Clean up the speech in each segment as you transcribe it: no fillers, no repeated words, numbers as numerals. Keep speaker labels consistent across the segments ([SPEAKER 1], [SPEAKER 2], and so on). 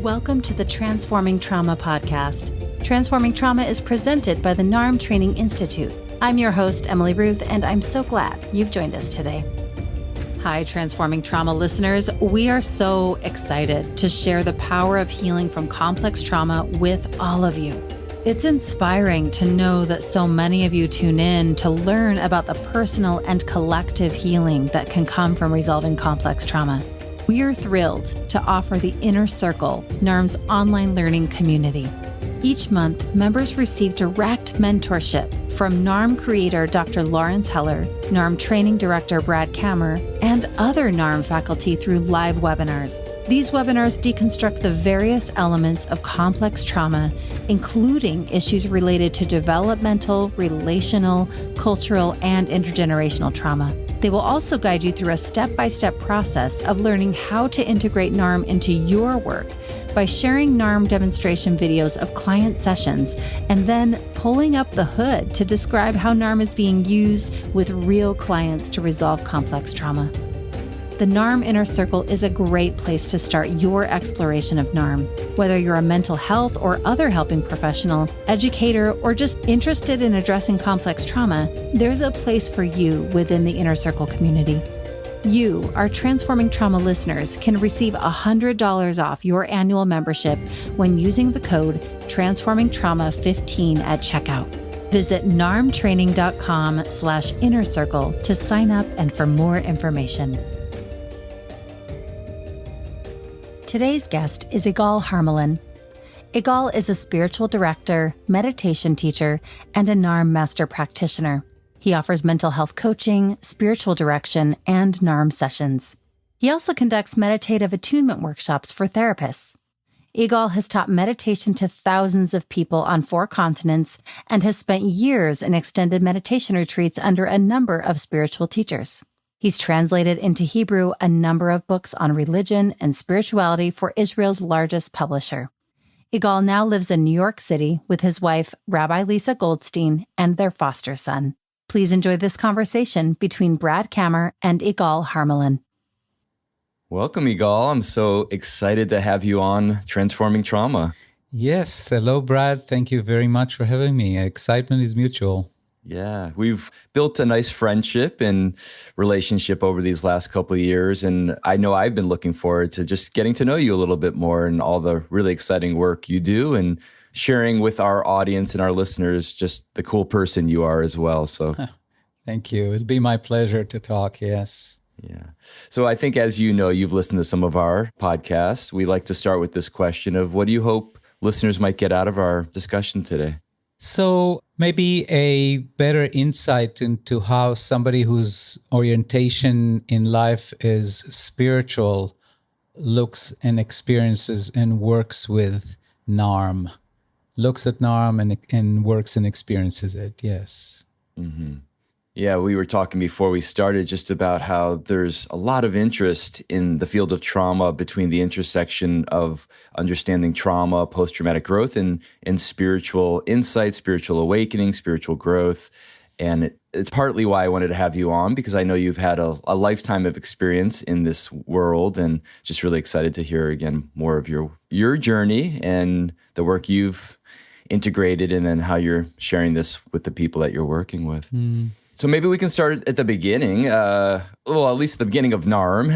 [SPEAKER 1] Welcome to the Transforming Trauma podcast. Transforming Trauma is presented by the NARM Training Institute. I'm your host, Emily Ruth, and I'm so glad you've joined us today. Hi, Transforming Trauma listeners. We are so excited to share the power of healing from complex trauma with all of you. It's inspiring to know that so many of you tune in to learn about the personal and collective healing that can come from resolving complex trauma. We are thrilled to offer the Inner Circle, NARM's online learning community. Each month, members receive direct mentorship from NARM creator Dr. Lawrence Heller, NARM training director Brad Kammer, and other NARM faculty through live webinars. These webinars deconstruct the various elements of complex trauma, including issues related to developmental, relational, cultural, and intergenerational trauma. They will also guide you through a step-by-step process of learning how to integrate NARM into your work by sharing NARM demonstration videos of client sessions and then pulling up the hood to describe how NARM is being used with real clients to resolve complex trauma. The NARM Inner Circle is a great place to start your exploration of NARM. Whether you're a mental health or other helping professional, educator, or just interested in addressing complex trauma, there's a place for you within the Inner Circle community. You, our Transforming Trauma listeners, can receive $100 off your annual membership when using the code TransformingTrauma15 at checkout. Visit narmtraining.com/innercircle to sign up and for more information. Today's guest is Igal Hamelin. Igal is a spiritual director, meditation teacher, and a NARM Master Practitioner. He offers mental health coaching, spiritual direction, and NARM sessions. He also conducts meditative attunement workshops for therapists. Igal has taught meditation to thousands of people on 4 continents and has spent years in extended meditation retreats under a number of spiritual teachers. He's translated into Hebrew a number of books on religion and spirituality for Israel's largest publisher. Igal now lives in New York City with his wife, Rabbi Lisa Goldstein, and their foster son. Please enjoy this conversation between Brad Kammer and Igal Hamelin.
[SPEAKER 2] Welcome, Igal. I'm so excited to have you on Transforming Trauma.
[SPEAKER 3] Yes. Hello, Brad. Thank you very much for having me. Excitement is mutual.
[SPEAKER 2] Yeah, we've built a nice friendship and relationship over these last couple of years. And I know I've been looking forward to just getting to know you a little bit more and all the really exciting work you do and sharing with our audience and our listeners just the cool person you are as well. So
[SPEAKER 3] thank you. It'd be my pleasure to talk. Yes.
[SPEAKER 2] Yeah. So I think, as you know, you've listened to some of our podcasts. We like to start with this question of what do you hope listeners might get out of our discussion today?
[SPEAKER 3] So maybe a better insight into how somebody whose orientation in life is spiritual looks and experiences and works with NARM. Looks at NARM and works and experiences it, yes.
[SPEAKER 2] Mm-hmm. Yeah, we were talking before we started just about how there's a lot of interest in the field of trauma between the intersection of understanding trauma, post-traumatic growth, and spiritual insight, spiritual awakening, spiritual growth. And it's partly why I wanted to have you on, because I know you've had a lifetime of experience in this world, and just really excited to hear again more of your journey and the work you've integrated and then how you're sharing this with the people that you're working with. So maybe we can start at the beginning, at least the beginning of NARM,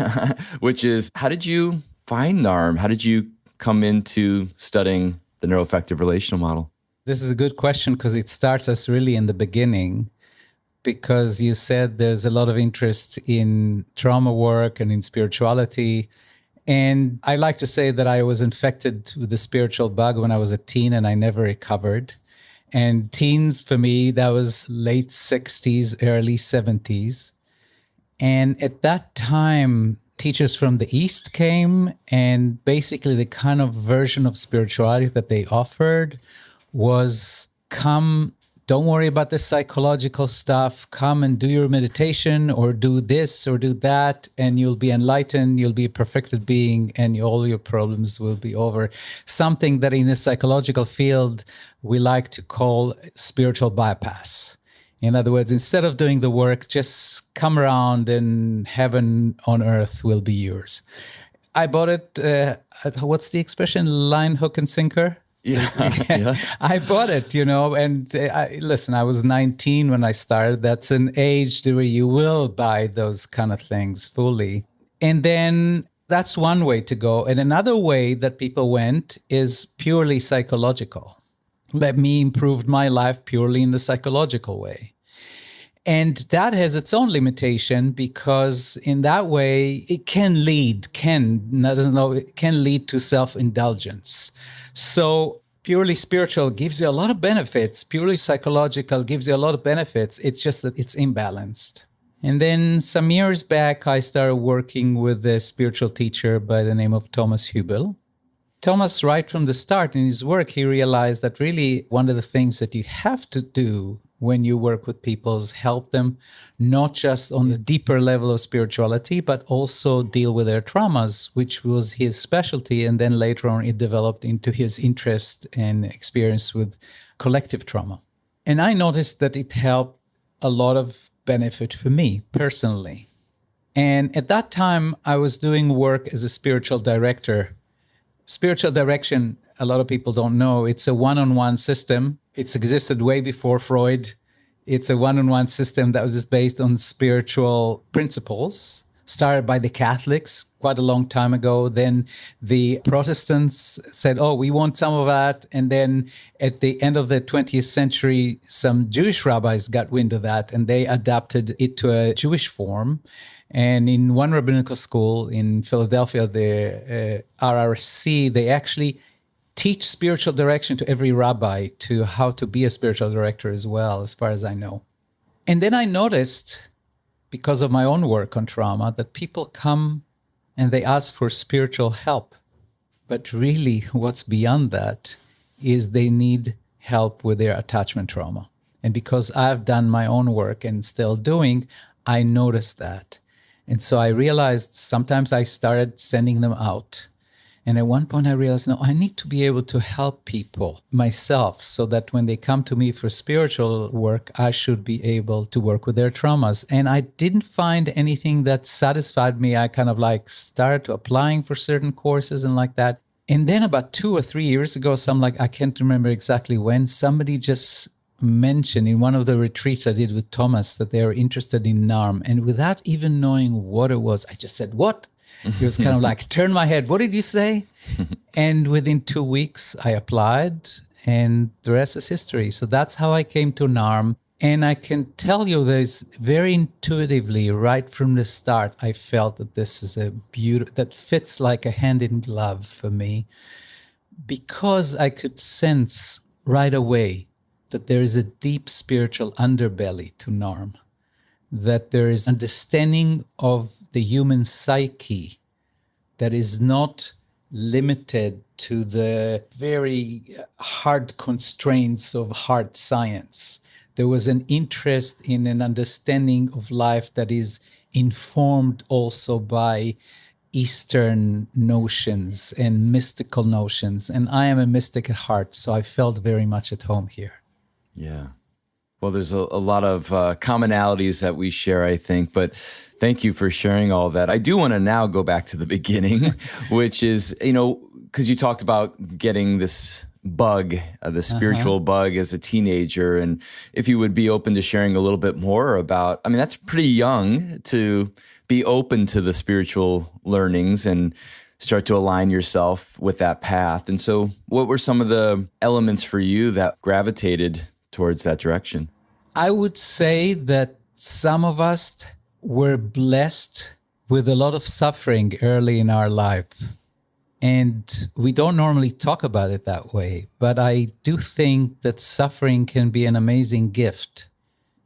[SPEAKER 2] which is, how did you find NARM? How did you come into studying the neuroaffective relational model?
[SPEAKER 3] This is a good question because it starts us really in the beginning, because you said there's a lot of interest in trauma work and in spirituality. And I like to say that I was infected with the spiritual bug when I was a teen and I never recovered. And teens, for me, that was late 60s, early 70s. And at that time, teachers from the East came, and basically the kind of version of spirituality that they offered was, come, don't worry about the psychological stuff, come and do your meditation or do this or do that, and you'll be enlightened, you'll be a perfected being, and all your problems will be over. Something that in the psychological field, we like to call spiritual bypass. In other words, instead of doing the work, just come around and heaven on earth will be yours. I bought it, what's the expression? Line, hook, and sinker?
[SPEAKER 2] Yeah.
[SPEAKER 3] I bought it, and listen, I was 19 when I started. That's an age where you will buy those kind of things fully. And then that's one way to go. And another way that people went is purely psychological. Let me improve my life purely in the psychological way. And that has its own limitation because in that way, it can lead to self-indulgence. So purely spiritual gives you a lot of benefits. Purely psychological gives you a lot of benefits. It's just that it's imbalanced. And then some years back, I started working with a spiritual teacher by the name of Thomas Hübel. Thomas, right from the start in his work, he realized that really one of the things that you have to do when you work with people is help them not just on the deeper level of spirituality, but also deal with their traumas, which was his specialty. And then later on, it developed into his interest and experience with collective trauma. And I noticed that it helped a lot of benefit for me personally. And at that time, I was doing work as a spiritual director. Spiritual direction, a lot of people don't know, it's a one-on-one system. It's existed way before Freud. It's a one-on-one system that was based on spiritual principles, started by the Catholics quite a long time ago. Then the Protestants said, oh, we want some of that. And then at the end of the 20th century, some Jewish rabbis got wind of that and they adapted it to a Jewish form. And in one rabbinical school in Philadelphia, the RRC, they actually teach spiritual direction to every rabbi to how to be a spiritual director as well, as far as I know. And then I noticed, because of my own work on trauma, that people come and they ask for spiritual help. But really, what's beyond that is they need help with their attachment trauma. And because I've done my own work and still doing, I noticed that. And so I realized sometimes I started sending them out. And at one point I realized, no, I need to be able to help people myself so that when they come to me for spiritual work, I should be able to work with their traumas. And I didn't find anything that satisfied me. I kind of started applying for certain courses and like that. And then about 2 or 3 years ago, I can't remember exactly when, somebody just mentioned in one of the retreats I did with Thomas that they were interested in NARM. And without even knowing what it was, I just said, what? He was kind of turn my head. What did you say? And within 2 weeks, I applied and the rest is history. So that's how I came to NARM. And I can tell you there's very intuitively, right from the start, I felt that this is a beauty that fits like a hand in glove for me because I could sense right away that there is a deep spiritual underbelly to NARM, that there is understanding of the human psyche that is not limited to the very hard constraints of hard science. There was an interest in an understanding of life that is informed also by Eastern notions and mystical notions. And I am a mystic at heart, so I felt very much at home here.
[SPEAKER 2] Yeah. Well, there's a lot of commonalities that we share, I think, but thank you for sharing all that. I do want to now go back to the beginning, which is, because you talked about getting this bug, the spiritual bug as a teenager, and if you would be open to sharing a little bit more about, that's pretty young to be open to the spiritual learnings and start to align yourself with that path. And so what were some of the elements for you that gravitated towards that direction?
[SPEAKER 3] I would say that some of us were blessed with a lot of suffering early in our life. And we don't normally talk about it that way, but I do think that suffering can be an amazing gift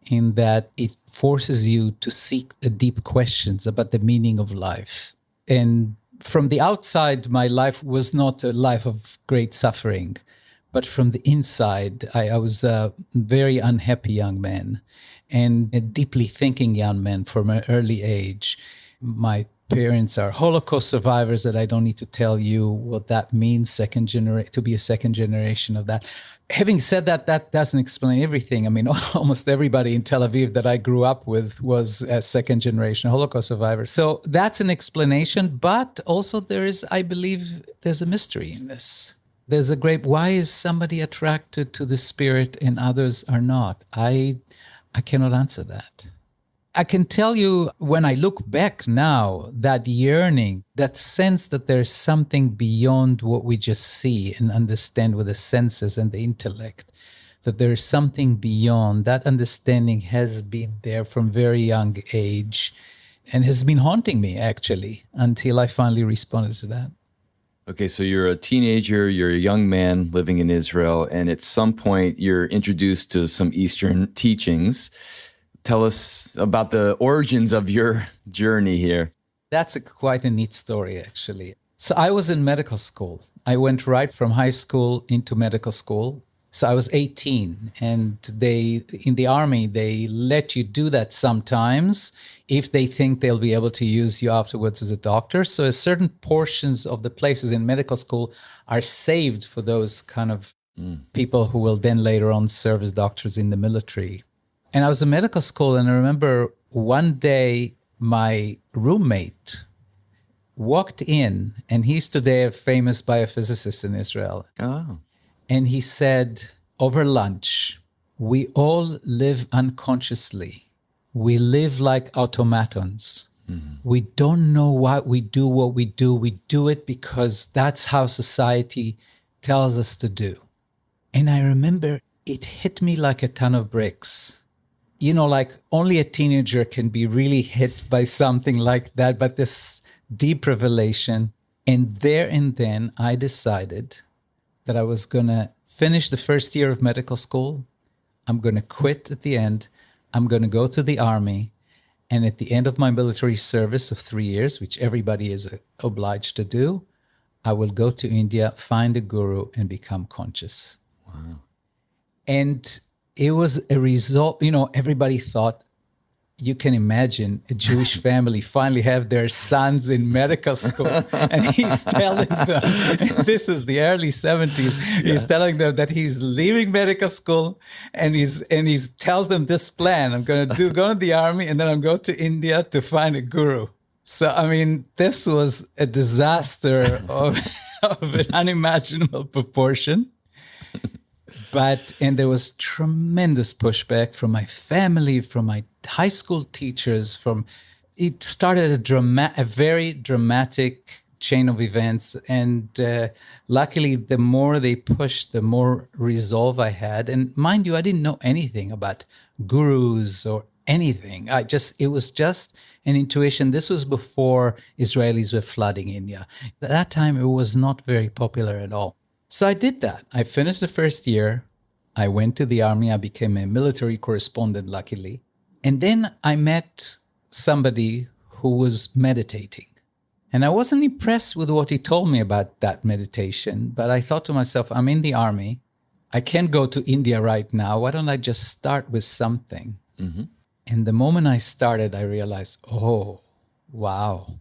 [SPEAKER 3] in that it forces you to seek the deep questions about the meaning of life. And from the outside, my life was not a life of great suffering. But from the inside, I was a very unhappy young man and a deeply thinking young man from an early age. My parents are Holocaust survivors, that I don't need to tell you what that means, to be a second generation of that. Having said that, that doesn't explain everything. I mean, almost everybody in Tel Aviv that I grew up with was a second generation Holocaust survivor. So that's an explanation, but also I believe there's a mystery in this. Why is somebody attracted to the spirit and others are not? I cannot answer that. I can tell you, when I look back now, that yearning, that sense that there's something beyond what we just see and understand with the senses and the intellect, that there's something beyond, that understanding has been there from very young age and has been haunting me, actually, until I finally responded to that.
[SPEAKER 2] Okay, so you're a teenager, you're a young man living in Israel, and at some point you're introduced to some Eastern teachings. Tell us about the origins of your journey here.
[SPEAKER 3] That's quite a neat story, actually. So I was in medical school. I went right from high school into medical school. So I was 18, and in the army, they let you do that sometimes if they think they'll be able to use you afterwards as a doctor. So certain portions of the places in medical school are saved for those kind of people who will then later on serve as doctors in the military. And I was in medical school, and I remember one day my roommate walked in, and he's today a famous biophysicist in Israel.
[SPEAKER 2] Oh.
[SPEAKER 3] And he said, over lunch, we all live unconsciously. We live like automatons. Mm-hmm. We don't know why we do what we do. We do it because that's how society tells us to do. And I remember it hit me like a ton of bricks. You know, like only a teenager can be really hit by something like that, but this deep revelation. And there and then I decided that I was going to finish the first year of medical school. I'm going to quit at the end. I'm going to go to the army. And at the end of my military service of 3 years, which everybody is obliged to do, I will go to India, find a guru, and become conscious.
[SPEAKER 2] Wow.
[SPEAKER 3] And it was a result, everybody thought, you can imagine a Jewish family finally have their sons in medical school. And he's telling them, this is the early 70s, he's telling them that he's leaving medical school, and he tells them this plan: I'm going to go in the army, and then I'm going to India to find a guru. So, I mean, this was a disaster of an unimaginable proportion. And there was tremendous pushback from my family, from my high school teachers. It started a very dramatic chain of events. And luckily, the more they pushed, the more resolve I had. And mind you, I didn't know anything about gurus or anything. It was just an intuition. This was before Israelis were flooding India. At that time, it was not very popular at all. So I did that. I finished the first year. I went to the army. I became a military correspondent, luckily. And then I met somebody who was meditating. And I wasn't impressed with what he told me about that meditation, but I thought to myself, I'm in the army. I can't go to India right now. Why don't I just start with something? Mm-hmm. And the moment I started, I realized, oh, wow.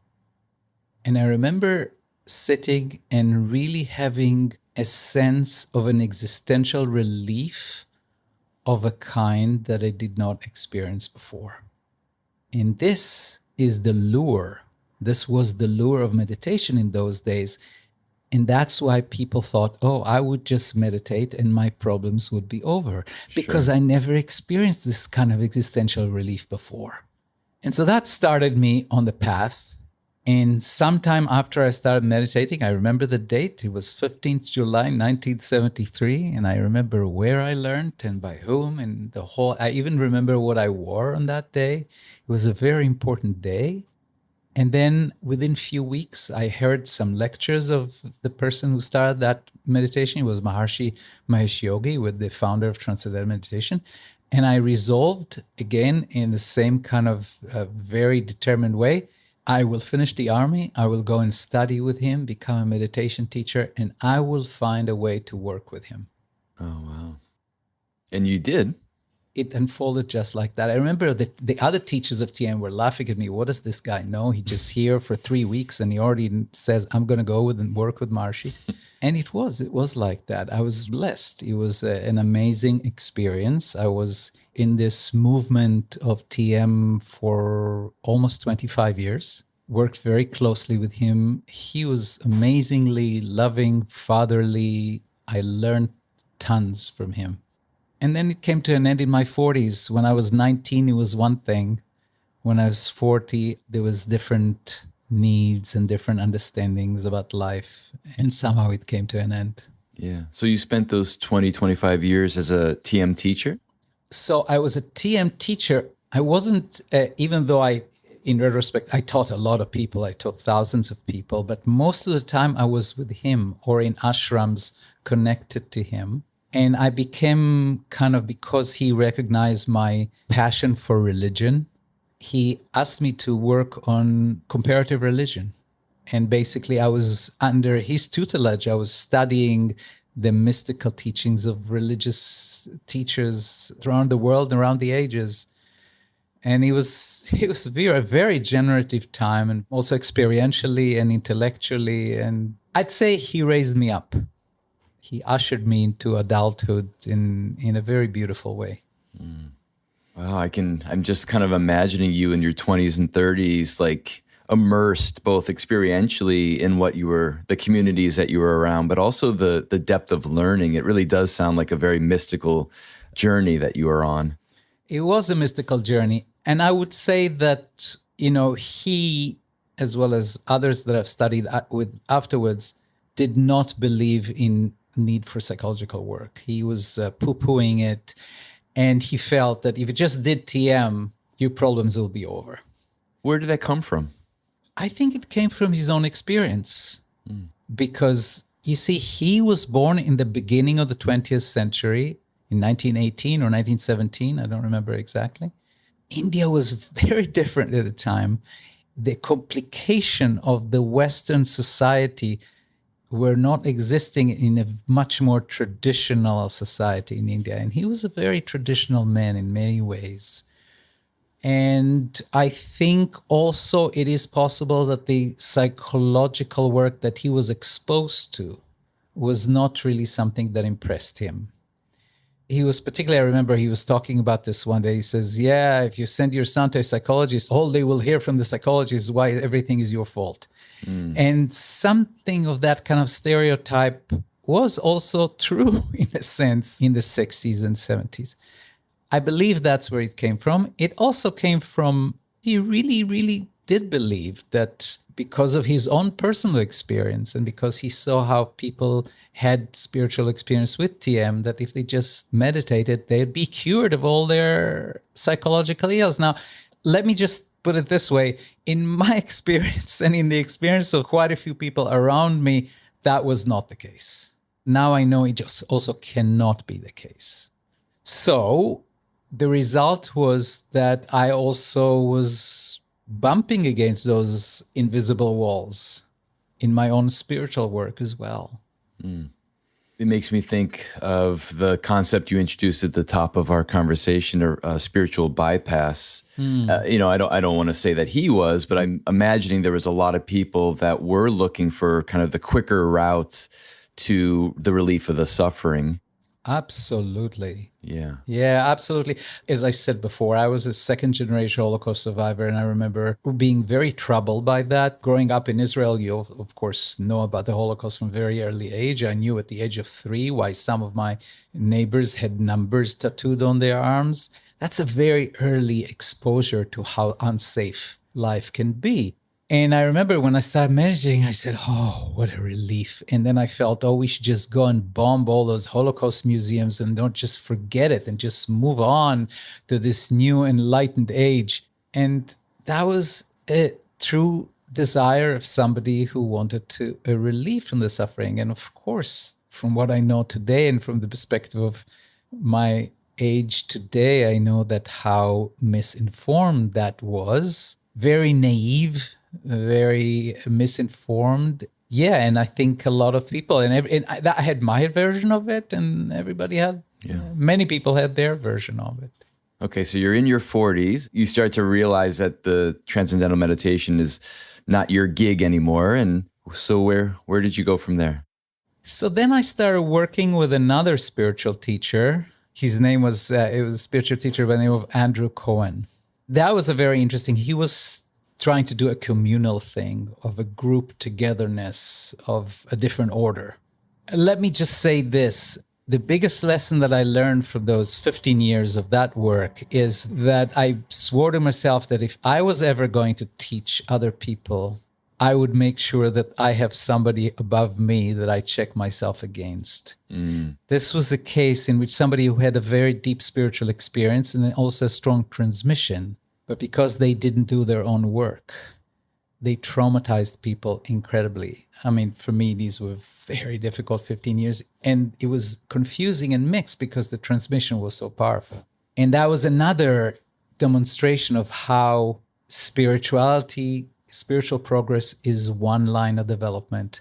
[SPEAKER 3] And I remember sitting and really having a sense of an existential relief of a kind that I did not experience before. And this is the lure. This was the lure of meditation in those days. And that's why people thought, oh, I would just meditate and my problems would be over. Because I never experienced this kind of existential relief before. And so that started me on the path. And sometime after I started meditating, I remember the date. It was 15th July, 1973. And I remember where I learned and by whom, and I even remember what I wore on that day. It was a very important day. And then within a few weeks, I heard some lectures of the person who started that meditation. It was Maharishi Mahesh Yogi, the founder of Transcendental Meditation. And I resolved, again, in the same kind of very determined way, I will finish the army, I will go and study with him, become a meditation teacher, and I will find a way to work with him.
[SPEAKER 2] Oh, wow. And you did?
[SPEAKER 3] it unfolded just like that. I remember that the other teachers of TM were laughing at me. What does this guy know? He just here for 3 weeks and he already says, I'm going to go with and work with Marshy. And it was like that. I was blessed. It was an amazing experience. I was in this movement of TM for almost 25 years. Worked very closely with him. He was amazingly loving, fatherly. I learned tons from him. And then it came to an end in my 40s. When I was 19, it was one thing. When I was 40, there was different needs and different understandings about life. And somehow it came to an end.
[SPEAKER 2] Yeah. So you spent those 20, 25 years as a TM teacher?
[SPEAKER 3] So I was a TM teacher. I wasn't, even though in retrospect, I taught a lot of people. I taught thousands of people. But most of the time I was with him or in ashrams connected to him. And I became because he recognized my passion for religion, he asked me to work on comparative religion. And basically I was under his tutelage. I was studying the mystical teachings of religious teachers around the world and around the ages. And it was a very generative time, and also experientially and intellectually. And I'd say he raised me up. He ushered me into adulthood in a very beautiful way.
[SPEAKER 2] Wow, I'm just kind of imagining you in your 20s and 30s, like immersed both experientially in the communities that you were around, but also the depth of learning. It really does sound like a very mystical journey that you were on.
[SPEAKER 3] It was a mystical journey. And I would say that, he, as well as others that I've studied with afterwards, did not believe in need for psychological work. He was poo-pooing it. And he felt that if you just did TM, your problems will be over.
[SPEAKER 2] Where did that come from?
[SPEAKER 3] I think it came from his own experience. Because, you see, he was born in the beginning of the 20th century, in 1918 or 1917, I don't remember exactly. India was very different at the time. The complication of the Western society were not existing in a much more traditional society in India. And he was a very traditional man in many ways. And I think also it is possible that the psychological work that he was exposed to was not really something that impressed him. He was particularly, I remember he was talking about this one day. He says, yeah, if you send your son to a psychologist, all they will hear from the psychologist is why everything is your fault. And something of that kind of stereotype was also true in a sense in the 60s and 70s. I believe that's where it came from. It also came from, he really, really did believe that because of his own personal experience and because he saw how people had spiritual experience with TM, that if they just meditated, they'd be cured of all their psychological ills. Now, let me just put it this way. In my experience and in the experience of quite a few people around me, that was not the case. Now I know it just also cannot be the case. So the result was that I also was bumping against those invisible walls in my own spiritual work as well.
[SPEAKER 2] It makes me think of the concept you introduced at the top of our conversation, or spiritual bypass. I don't want to say that he was, but I'm imagining there was a lot of people that were looking for kind of the quicker route to the relief of the suffering.
[SPEAKER 3] Absolutely.
[SPEAKER 2] Yeah.
[SPEAKER 3] Yeah, absolutely. As I said before, I was a second-generation Holocaust survivor, and I remember being very troubled by that. Growing up in Israel, you, of course, know about the Holocaust from a very early age. I knew at the age of 3 why some of my neighbors had numbers tattooed on their arms. That's a very early exposure to how unsafe life can be. And I remember when I started meditating, I said, oh, what a relief. And then I felt, we should just go and bomb all those Holocaust museums and don't just forget it and just move on to this new enlightened age. And that was a true desire of somebody who wanted a relief from the suffering. And of course, from what I know today and from the perspective of my age today, I know that how misinformed that was, very naive, very misinformed. Yeah, and I think a lot of people, and I had my version of it, and everybody had
[SPEAKER 2] Yeah.
[SPEAKER 3] Many people had their version of it.
[SPEAKER 2] Okay, so you're in your 40s. You start to realize that the transcendental meditation is not your gig anymore. And so where did you go from there?
[SPEAKER 3] So then I started working with another spiritual teacher. His name was, it was a spiritual teacher by the name of Andrew Cohen. That was a very interesting, he was trying to do a communal thing of a group togetherness of a different order. Let me just say this. The biggest lesson that I learned from those 15 years of that work is that I swore to myself that if I was ever going to teach other people, I would make sure that I have somebody above me that I check myself against. This was a case in which somebody who had a very deep spiritual experience and also a strong transmission, but because they didn't do their own work, they traumatized people incredibly. I mean, for me, these were very difficult 15 years. And it was confusing and mixed because the transmission was so powerful. And that was another demonstration of how spiritual progress is one line of development.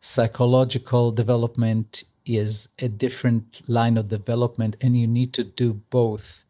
[SPEAKER 3] Psychological development is a different line of development, and you need to do both.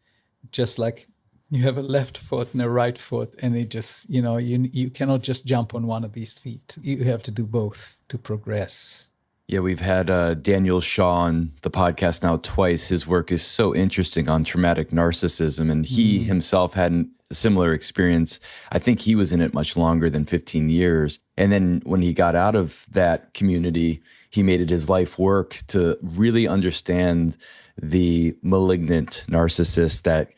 [SPEAKER 3] Just like you have a left foot and a right foot, and it just, you cannot just jump on one of these feet. You have to do both to progress.
[SPEAKER 2] Yeah, we've had Daniel Shaw on the podcast now twice. His work is so interesting on traumatic narcissism, and he himself had a similar experience. I think he was in it much longer than 15 years. And then when he got out of that community, he made it his life work to really understand the malignant narcissist that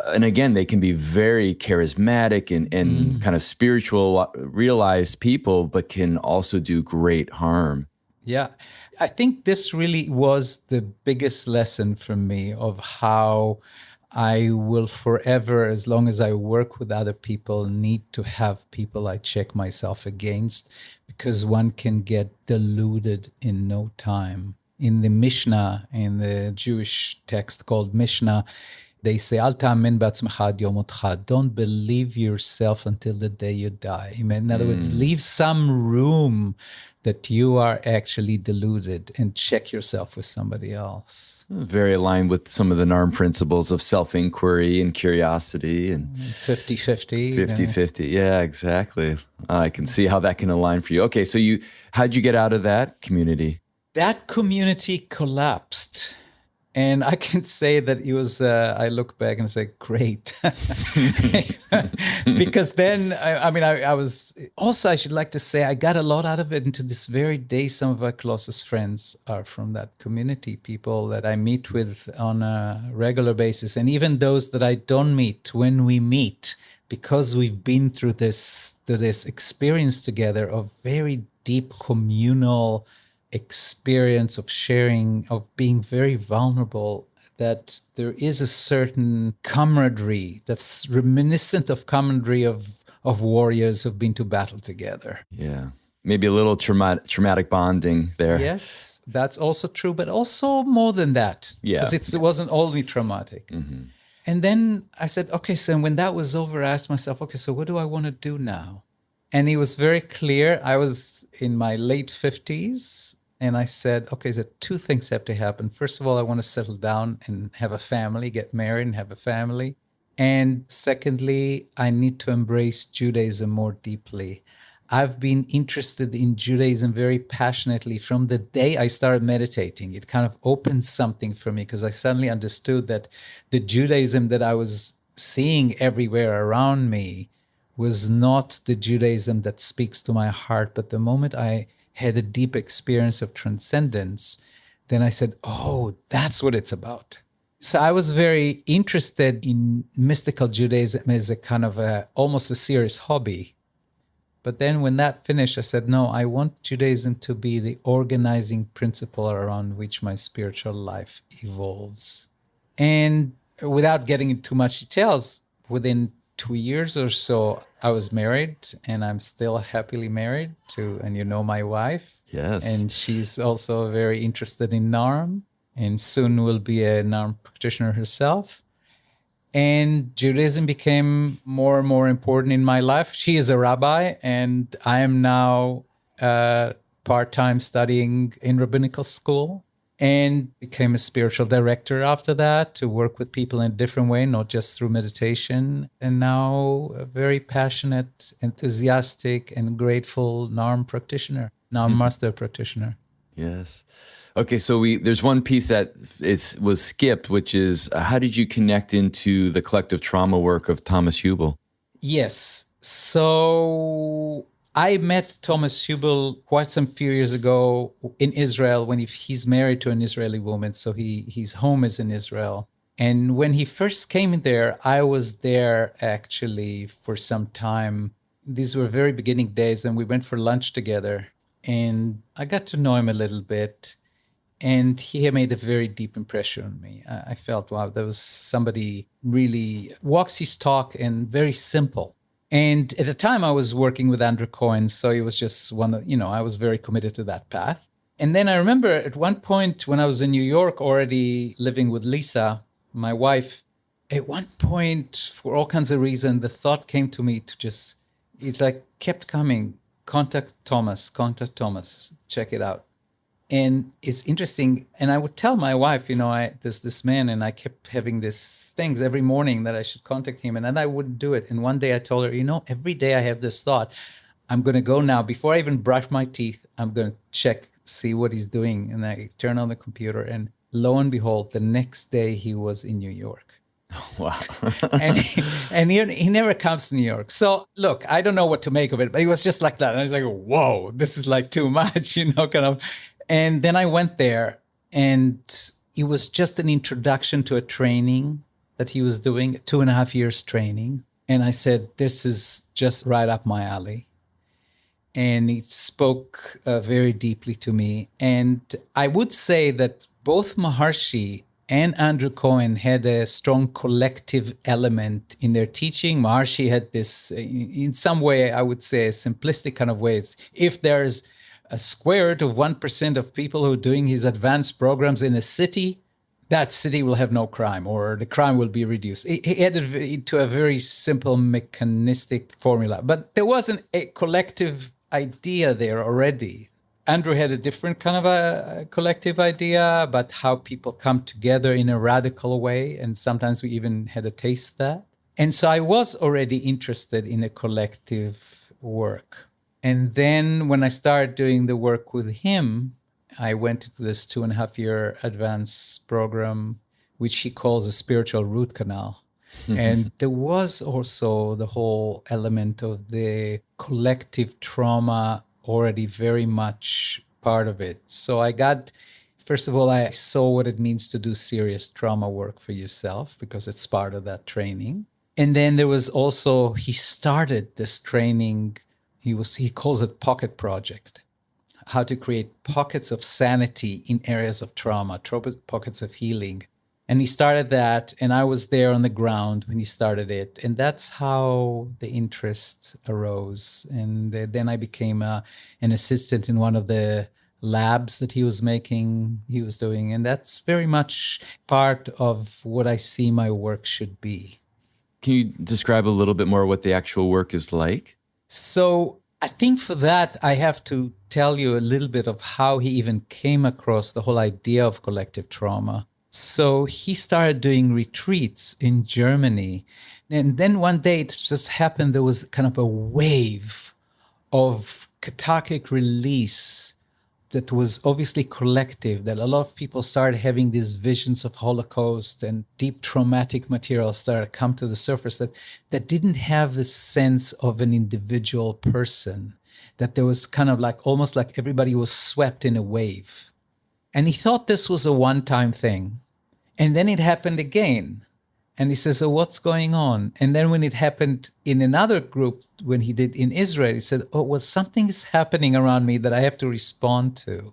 [SPEAKER 2] and again, they can be very charismatic and kind of spiritual, realized people, but can also do great harm.
[SPEAKER 3] Yeah, I think this really was the biggest lesson for me of how I will forever, as long as I work with other people, need to have people I check myself against, because one can get deluded in no time. In the Mishnah, in the Jewish text called Mishnah, they say, Al ta'amen ba'atzmecha ad yom motcha. Don't believe yourself until the day you die. In other words, leave some room that you are actually deluded and check yourself with somebody else.
[SPEAKER 2] Very aligned with some of the NARM principles of self-inquiry and curiosity. And
[SPEAKER 3] 50-50.
[SPEAKER 2] 50-50, yeah, exactly. I can see how that can align for you. Okay, so how'd you get out of that community?
[SPEAKER 3] That community collapsed. And I can say that it was, I look back and say, great. Because then, I was, also I should like to say, I got a lot out of it. And to this very day, some of our closest friends are from that community, people that I meet with on a regular basis. And even those that I don't meet, when we meet, because we've been through this experience together of very deep communal experience of sharing, of being very vulnerable, that there is a certain camaraderie that's reminiscent of camaraderie of warriors who've been to battle together.
[SPEAKER 2] Yeah. Maybe a little traumatic bonding there.
[SPEAKER 3] Yes, that's also true, but also more than that.
[SPEAKER 2] Yeah.
[SPEAKER 3] Because it wasn't only traumatic. Mm-hmm. And then I said, okay, so when that was over, I asked myself, okay, so what do I want to do now? And it was very clear. I was in my late 50s, and I said, okay, so two things have to happen. First of all, I want to settle down and have a family, get married and have a family. And secondly, I need to embrace Judaism more deeply. I've been interested in Judaism very passionately from the day I started meditating. It kind of opened something for me because I suddenly understood that the Judaism that I was seeing everywhere around me was not the Judaism that speaks to my heart. But the moment I had a deep experience of transcendence, then I said, oh, that's what it's about. So I was very interested in mystical Judaism as a kind of almost a serious hobby. But then when that finished, I said, no, I want Judaism to be the organizing principle around which my spiritual life evolves. And without getting into too much details, within 2 years or so, I was married, and I'm still happily married to, and you know, my wife.
[SPEAKER 2] Yes.
[SPEAKER 3] And she's also very interested in NARM, and soon will be a NARM practitioner herself. And Judaism became more and more important in my life. She is a rabbi, and I am now part-time studying in rabbinical school. and became a spiritual director after that to work with people in a different way, not just through meditation. And now a very passionate, enthusiastic, and grateful NARM practitioner, NARM Master Practitioner.
[SPEAKER 2] Yes. Okay, so there's one piece that was skipped, which is how did you connect into the collective trauma work of Thomas Hübl?
[SPEAKER 3] Yes. So I met Thomas Hübl quite some few years ago in Israel when he's married to an Israeli woman. So his home is in Israel. And when he first came there, I was there actually for some time. These were very beginning days, and we went for lunch together. And I got to know him a little bit. And he had made a very deep impression on me. I felt, wow, there was somebody really walks his talk and very simple. And at the time I was working with Andrew Cohen, so it was just I was very committed to that path. And then I remember at one point when I was in New York already living with Lisa, my wife, at one point, for all kinds of reasons, the thought came to me to it's like kept coming, contact Thomas, check it out. And it's interesting. And I would tell my wife, there's this man, and I kept having these things every morning that I should contact him. And then I wouldn't do it. And one day I told her, every day I have this thought, I'm going to go now. Before I even brush my teeth, I'm going to check, see what he's doing. And I turn on the computer, and lo and behold, the next day he was in New York.
[SPEAKER 2] Wow.
[SPEAKER 3] and he never comes to New York. So look, I don't know what to make of it, but he was just like that. And I was like, whoa, this is like too much, kind of. And then I went there, and it was just an introduction to a training that he was doing, 2.5 years training. And I said, this is just right up my alley. And it spoke very deeply to me. And I would say that both Maharshi and Andrew Cohen had a strong collective element in their teaching. Maharshi had this, in some way, I would say, a simplistic kind of way. If there's a square root of 1% of people who are doing his advanced programs in a city, that city will have no crime, or the crime will be reduced. He added it to a very simple mechanistic formula. But there wasn't a collective idea there already. Andrew had a different kind of a collective idea about how people come together in a radical way. And sometimes we even had a taste of that. And so I was already interested in a collective work. And then when I started doing the work with him, I went into this 2.5-year advanced program, which he calls a spiritual root canal. And there was also the whole element of the collective trauma already very much part of it. So first of all, I saw what it means to do serious trauma work for yourself, because it's part of that training. And then there was also, he started this training. He calls it Pocket Project, how to create pockets of sanity in areas of trauma, pockets of healing. And he started that, and I was there on the ground when he started it. And that's how the interest arose. And then I became an assistant in one of the labs that he was doing. And that's very much part of what I see my work should be.
[SPEAKER 2] Can you describe a little bit more what the actual work is like?
[SPEAKER 3] So I think for that, I have to tell you a little bit of how he even came across the whole idea of collective trauma. So he started doing retreats in Germany. And then one day it just happened, there was kind of a wave of cathartic release that was obviously collective, that a lot of people started having these visions of Holocaust, and deep traumatic material started to come to the surface that didn't have the sense of an individual person, that there was kind of like almost like everybody was swept in a wave. And he thought this was a one-time thing. And then it happened again. And he says, so what's going on? And then when it happened in another group, when he did in Israel, he said, something is happening around me that I have to respond to.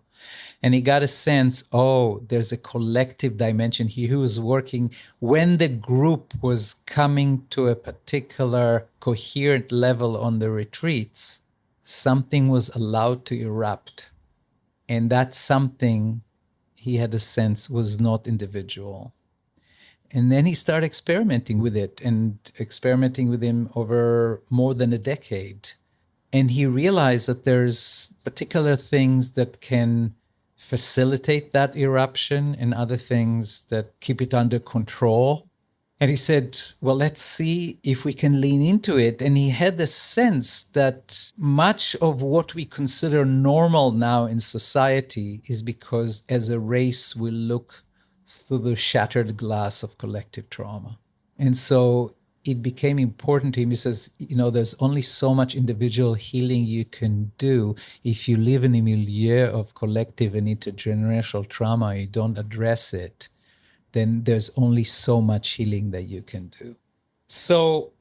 [SPEAKER 3] And he got a sense, there's a collective dimension here. He was working when the group was coming to a particular coherent level on the retreats, something was allowed to erupt. And that something, he had a sense, was not individual. And then he started experimenting with it, and experimenting with him over more than a decade. And he realized that there's particular things that can facilitate that eruption and other things that keep it under control. And he said, well, let's see if we can lean into it. And he had the sense that much of what we consider normal now in society is because as a race, we look through the shattered glass of collective trauma. And so it became important to him. He says, there's only so much individual healing you can do if you live in a milieu of collective and intergenerational trauma, you don't address it, then there's only so much healing that you can do. So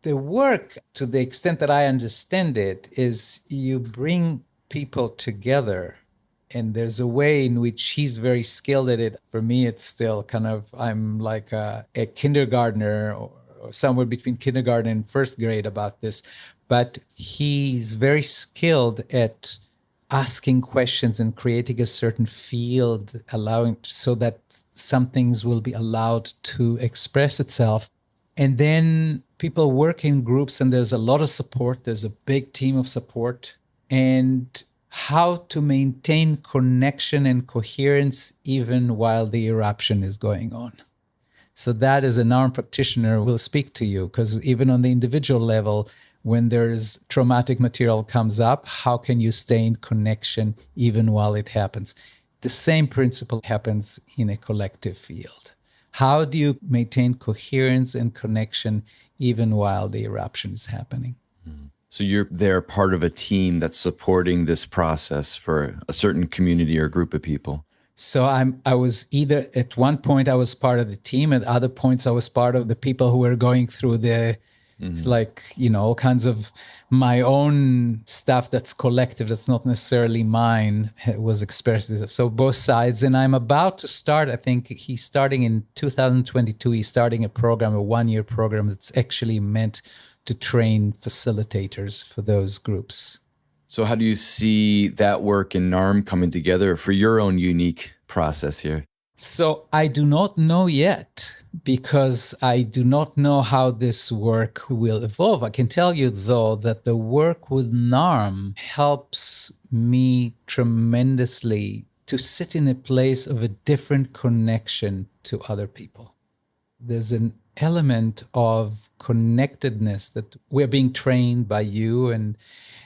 [SPEAKER 3] the work, to the extent that I understand it, is you bring people together. And there's a way in which he's very skilled at it. For me, it's still I'm like a kindergartner or somewhere between kindergarten and first grade about this. But he's very skilled at asking questions and creating a certain field, allowing so that some things will be allowed to express itself. And then people work in groups and there's a lot of support. There's a big team of support. And how to maintain connection and coherence even while the eruption is going on. So that, as a NARM practitioner, will speak to you, because even on the individual level, when there's traumatic material comes up, how can you stay in connection even while it happens? The same principle happens in a collective field. How do you maintain coherence and connection even while the eruption is happening?
[SPEAKER 2] So they're part of a team that's supporting this process for a certain community or group of people.
[SPEAKER 3] So I was either, at one point I was part of the team, at other points I was part of the people who were going through all kinds of my own stuff that's collective, that's not necessarily mine, was expressed. So both sides. And I'm about to start, I think he's starting in 2022, he's starting a program, a 1-year program that's actually meant to train facilitators for those groups.
[SPEAKER 2] So how do you see that work in NARM coming together for your own unique process here?
[SPEAKER 3] So I do not know yet, because I do not know how this work will evolve. I can tell you, though, that the work with NARM helps me tremendously to sit in a place of a different connection to other people. There's an element of connectedness that we're being trained by you and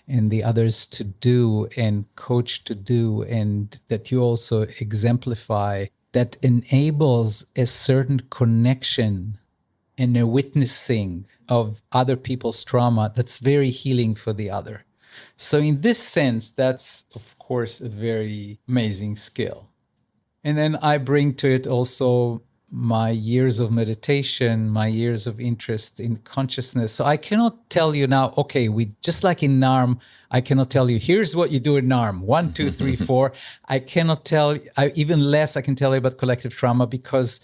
[SPEAKER 3] the others to do and coach to do, and that you also exemplify, that enables a certain connection and a witnessing of other people's trauma that's very healing for the other. So in this sense, that's, of course, a very amazing skill. And then I bring to it also my years of meditation, my years of interest in consciousness. So I cannot tell you now, okay, just like in NARM, I cannot tell you, here's what you do in NARM, 1, 2, 3, 4. I cannot tell, even less I can tell you about collective trauma, because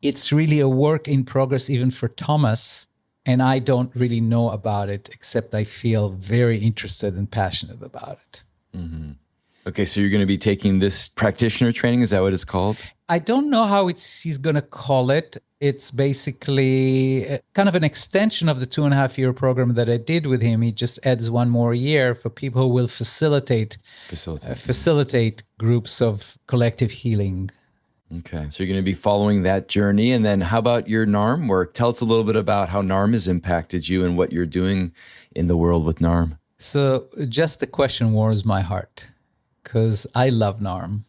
[SPEAKER 3] it's really a work in progress even for Thomas. And I don't really know about it, except I feel very interested and passionate about it.
[SPEAKER 2] Mm-hmm. Okay, so you're going to be taking this practitioner training, is that what it's called?
[SPEAKER 3] I don't know how he's going to call it. It's basically kind of an extension of the 2.5-year program that I did with him. He just adds 1 more year for people who will facilitate groups of collective healing.
[SPEAKER 2] Okay, so you're going to be following that journey. And then how about your NARM work? Tell us a little bit about how NARM has impacted you and what you're doing in the world with NARM.
[SPEAKER 3] So just the question warms my heart, because I love NARM.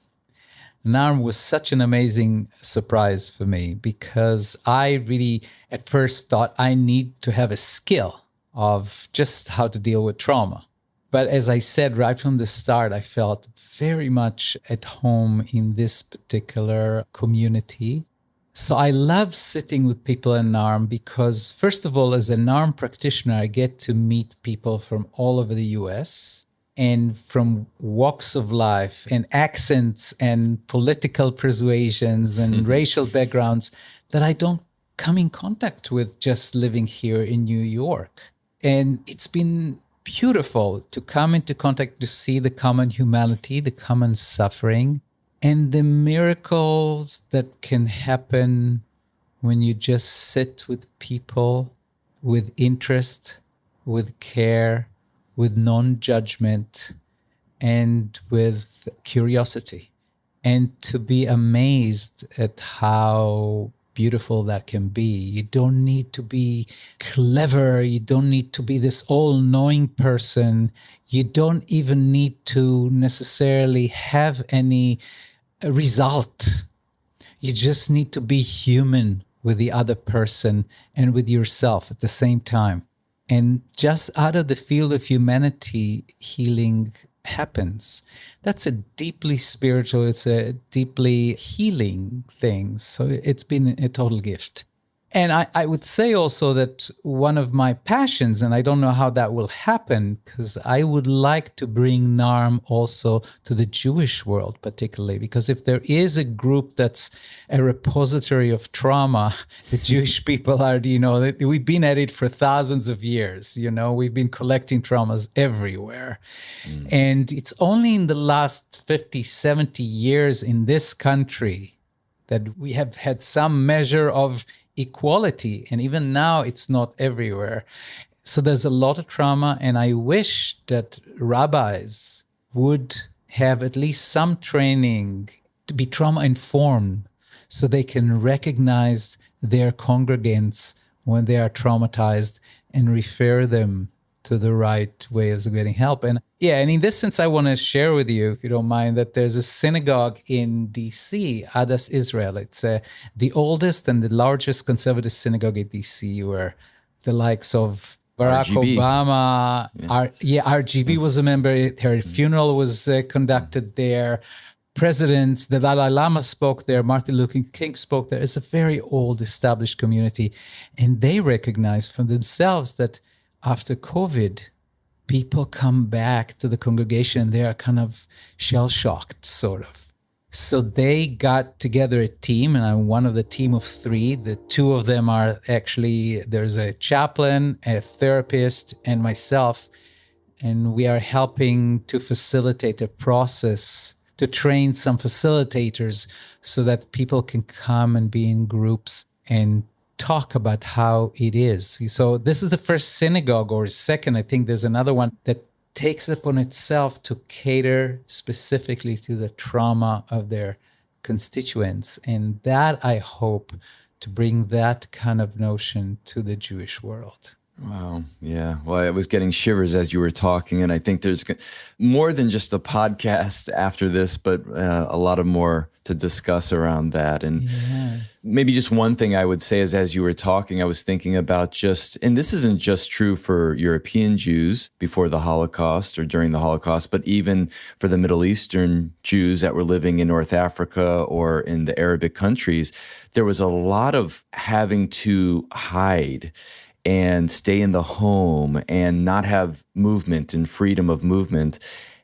[SPEAKER 3] NARM was such an amazing surprise for me, because I really at first thought I need to have a skill of just how to deal with trauma. But as I said right from the start, I felt very much at home in this particular community. So I love sitting with people in NARM because, first of all, as a NARM practitioner, I get to meet people from all over the US and from walks of life and accents and political persuasions and racial backgrounds that I don't come in contact with just living here in New York. And it's been beautiful to come into contact, to see the common humanity, the common suffering, and the miracles that can happen when you just sit with people with interest, with care, with non-judgment, and with curiosity. and to be amazed at how beautiful that can be. You don't need to be clever. You don't need to be this all-knowing person. You don't even need to necessarily have any result. You just need to be human with the other person and with yourself at the same time. And just out of the field of humanity, healing happens. That's a deeply spiritual, it's a deeply healing thing. So it's been a total gift. And I would say also that one of my passions, and I don't know how that will happen, because I would like to bring NARM also to the Jewish world, particularly, because if there is a group that's a repository of trauma, the Jewish people are, we've been at it for thousands of years, we've been collecting traumas everywhere. And it's only in the last 50, 70 years in this country that we have had some measure of equality. And even now, it's not everywhere. So there's a lot of trauma. And I wish that rabbis would have at least some training to be trauma informed so they can recognize their congregants when they are traumatized and refer them to the right ways of getting help. And in this sense, I want to share with you, if you don't mind, that there's a synagogue in DC, Adas Israel. It's the oldest and the largest conservative synagogue in DC, where the likes of Barack
[SPEAKER 2] RGB.
[SPEAKER 3] Obama, RGB was a member. Her funeral was conducted there. Presidents, the Dalai Lama spoke there, Martin Luther King spoke there. It's a very old, established community. And they recognize for themselves that after COVID, people come back to the congregation. They are kind of shell-shocked, sort of. So they got together a team, and I'm one of the team of 3. The 2 of them are actually, there's a chaplain, a therapist, and myself. And we are helping to facilitate a process to train some facilitators so that people can come and be in groups and talk about how it is. So this is the first synagogue, or second, I think there's another one that takes it upon itself to cater specifically to the trauma of their constituents. And that, I hope, to bring that kind of notion to the Jewish world.
[SPEAKER 2] Wow. Yeah. Well, I was getting shivers as you were talking, and I think there's more than just a podcast after this, but a lot of more to discuss around that. And maybe just one thing I would say is, as you were talking, I was thinking about and this isn't just true for European Jews before the Holocaust or during the Holocaust, but even for the Middle Eastern Jews that were living in North Africa or in the Arabic countries, there was a lot of having to hide and stay in the home and not have movement and freedom of movement.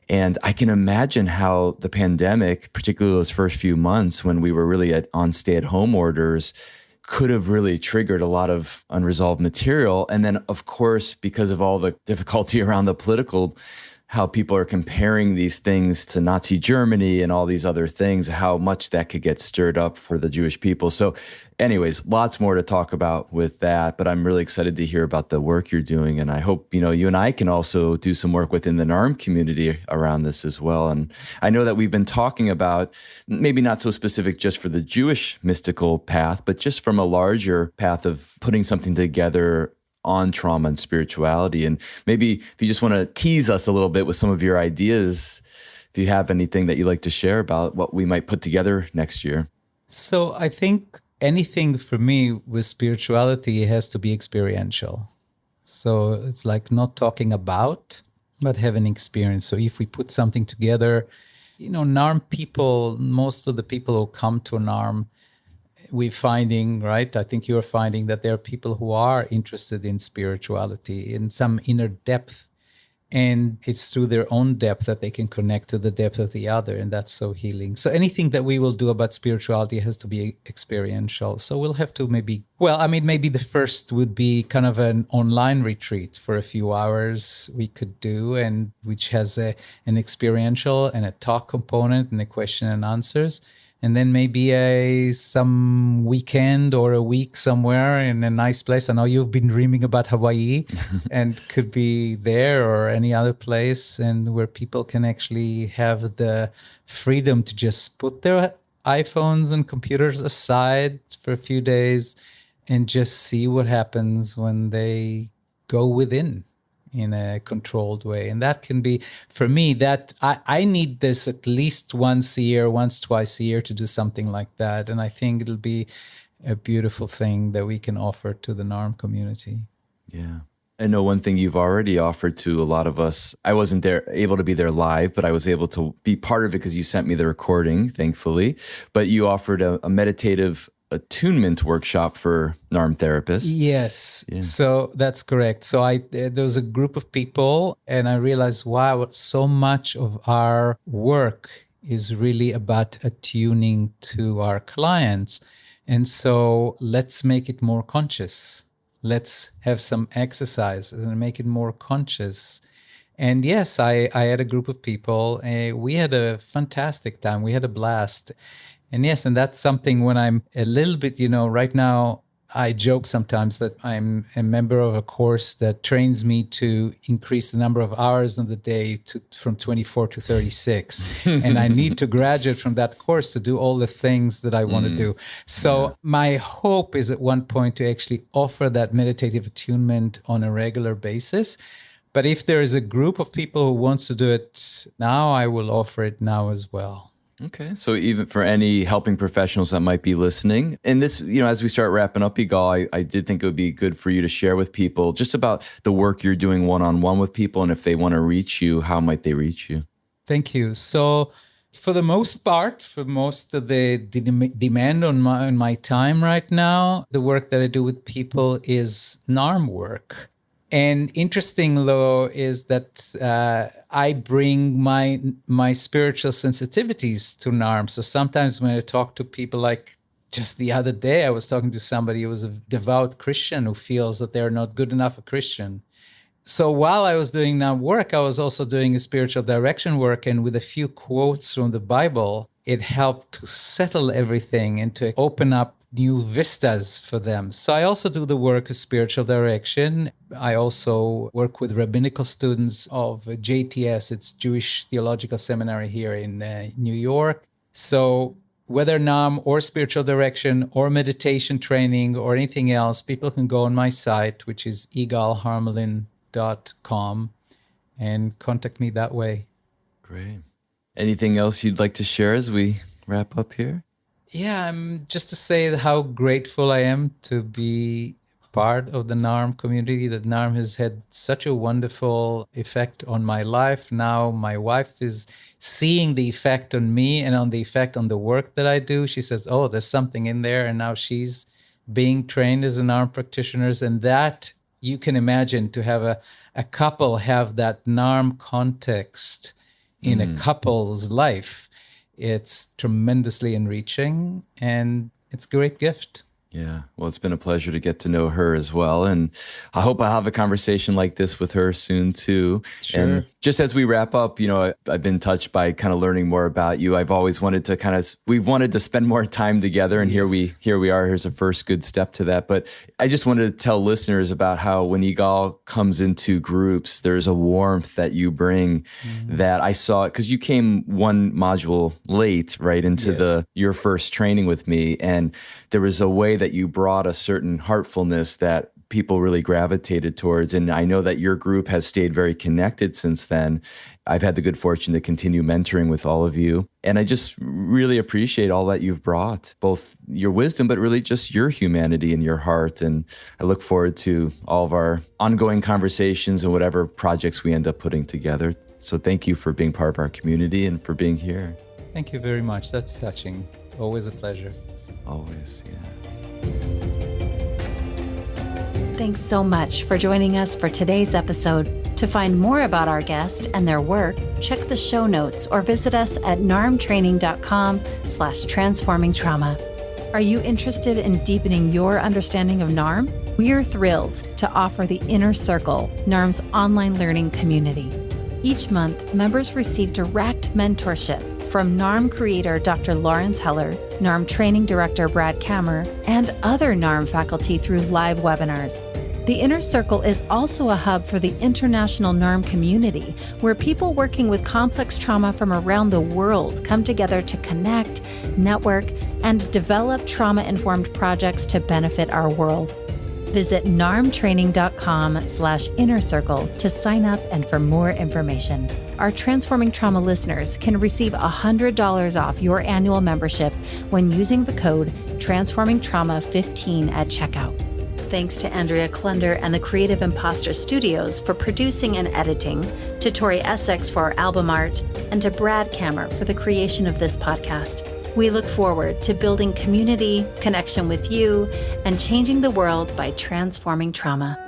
[SPEAKER 2] And I can imagine how the pandemic, particularly those first few months when we were really on stay-at-home orders, could have really triggered a lot of unresolved material. And then, of course, because of all the difficulty around the political, how people are comparing these things to Nazi Germany and all these other things, how much that could get stirred up for the Jewish people. So anyways, lots more to talk about with that, but I'm really excited to hear about the work you're doing. And I hope, you and I can also do some work within the NARM community around this as well. And I know that we've been talking about, maybe not so specific just for the Jewish mystical path, but just from a larger path of putting something together on trauma and spirituality. And maybe if you just want to tease us a little bit with some of your ideas, if you have anything that you'd like to share about what we might put together next year.
[SPEAKER 3] So I think anything for me with spirituality has to be experiential. So it's like not talking about, but having experience. So if we put something together, NARM people, most of the people who come to NARM, we're finding, right? I think you're finding that there are people who are interested in spirituality, in some inner depth. And it's through their own depth that they can connect to the depth of the other. And that's so healing. So anything that we will do about spirituality has to be experiential. So we'll have to maybe the first would be kind of an online retreat for a few hours we could do, and which has an experiential and a talk component and a question and answers. and then maybe some weekend or a week somewhere in a nice place. I know you've been dreaming about Hawaii and could be there or any other place, and where people can actually have the freedom to just put their iPhones and computers aside for a few days and just see what happens when they go within in a controlled way. And that can be, for me, that I need this at least once a year, twice a year to do something like that. And I think it'll be a beautiful thing that we can offer to the NARM community.
[SPEAKER 2] Yeah. I know one thing you've already offered to a lot of us. I wasn't able to be there live, but I was able to be part of it because you sent me the recording, thankfully. But you offered a meditative attunement workshop for NARM therapists.
[SPEAKER 3] Yes,
[SPEAKER 2] Yeah.
[SPEAKER 3] So that's correct. So there was a group of people, and I realized, wow, so much of our work is really about attuning to our clients. And so let's make it more conscious. Let's have some exercise and make it more conscious. And yes, I had a group of people. We had a fantastic time. We had a blast. And yes, and that's something when I'm a little bit, right now, I joke sometimes that I'm a member of a course that trains me to increase the number of hours in the day from 24 to 36. And I need to graduate from that course to do all the things that I want to do. So my hope is at one point to actually offer that meditative attunement on a regular basis. But if there is a group of people who wants to do it now, I will offer it now as well.
[SPEAKER 2] Okay. So even for any helping professionals that might be listening, and this, as we start wrapping up, Igal, I did think it would be good for you to share with people just about the work you're doing one-on-one with people. And if they want to reach you, how might they reach you?
[SPEAKER 3] Thank you. So for the most part, for most of the demand on my time right now, the work that I do with people is NARM work. And interesting, though, is that I bring my spiritual sensitivities to NARM. So sometimes when I talk to people, like just the other day, I was talking to somebody who was a devout Christian who feels that they're not good enough a Christian. So while I was doing NARM work, I was also doing a spiritual direction work. And with a few quotes from the Bible, it helped to settle everything and to open up new vistas for them. So I also do the work of spiritual direction. I also work with rabbinical students of JTS, it's Jewish Theological Seminary here in New York. So whether NARM or spiritual direction or meditation training or anything else, people can go on my site, which is igalhamelin.com, and contact me that way.
[SPEAKER 2] Great. Anything else you'd like to share as we wrap up here?
[SPEAKER 3] Yeah, just to say how grateful I am to be part of the NARM community, that NARM has had such a wonderful effect on my life. Now my wife is seeing the effect on me and on the effect on the work that I do. She says, oh, there's something in there. And now she's being trained as a NARM practitioner. And that, you can imagine, to have a couple have that NARM context in a couple's life. It's tremendously enriching, and it's a great gift.
[SPEAKER 2] Yeah. Well, it's been a pleasure to get to know her as well. And I hope I'll have a conversation like this with her soon too.
[SPEAKER 3] Sure.
[SPEAKER 2] And just as we wrap up, I've been touched by kind of learning more about you. I've always wanted to we've wanted to spend more time together. And
[SPEAKER 3] Yes.
[SPEAKER 2] here we are. Here's a first good step to that. But I just wanted to tell listeners about how when Igal comes into groups, there's a warmth that you bring that I saw, because you came one module late, right, into
[SPEAKER 3] Yes.
[SPEAKER 2] your first training with me. And there was a way that you brought a certain heartfulness that people really gravitated towards. And I know that your group has stayed very connected since then. I've had the good fortune to continue mentoring with all of you. And I just really appreciate all that you've brought, both your wisdom, but really just your humanity and your heart. And I look forward to all of our ongoing conversations and whatever projects we end up putting together. So thank you for being part of our community and for being here.
[SPEAKER 3] Thank you very much. That's touching. Always a pleasure.
[SPEAKER 2] Always, yeah.
[SPEAKER 1] Thanks so much for joining us for today's episode. To find more about our guest and their work, check the show notes or visit us at narmtraining.com/transformingtrauma. Are you interested in deepening your understanding of NARM? We're thrilled to offer the Inner Circle, NARM's online learning community. Each month, members receive direct mentorship from NARM creator Dr. Lawrence Heller, NARM training director Brad Kammer, and other NARM faculty through live webinars. The Inner Circle is also a hub for the international NARM community, where people working with complex trauma from around the world come together to connect, network, and develop trauma-informed projects to benefit our world. Visit narmtraining.com/inner circle to sign up and for more information. Our Transforming Trauma listeners can receive $100 off your annual membership when using the code TransformingTrauma15 at checkout. Thanks to Andrea Klunder and the Creative Imposter Studios for producing and editing, to Tori Essex for our album art, and to Brad Kammer for the creation of this podcast. We look forward to building community, connection with you, and changing the world by transforming trauma.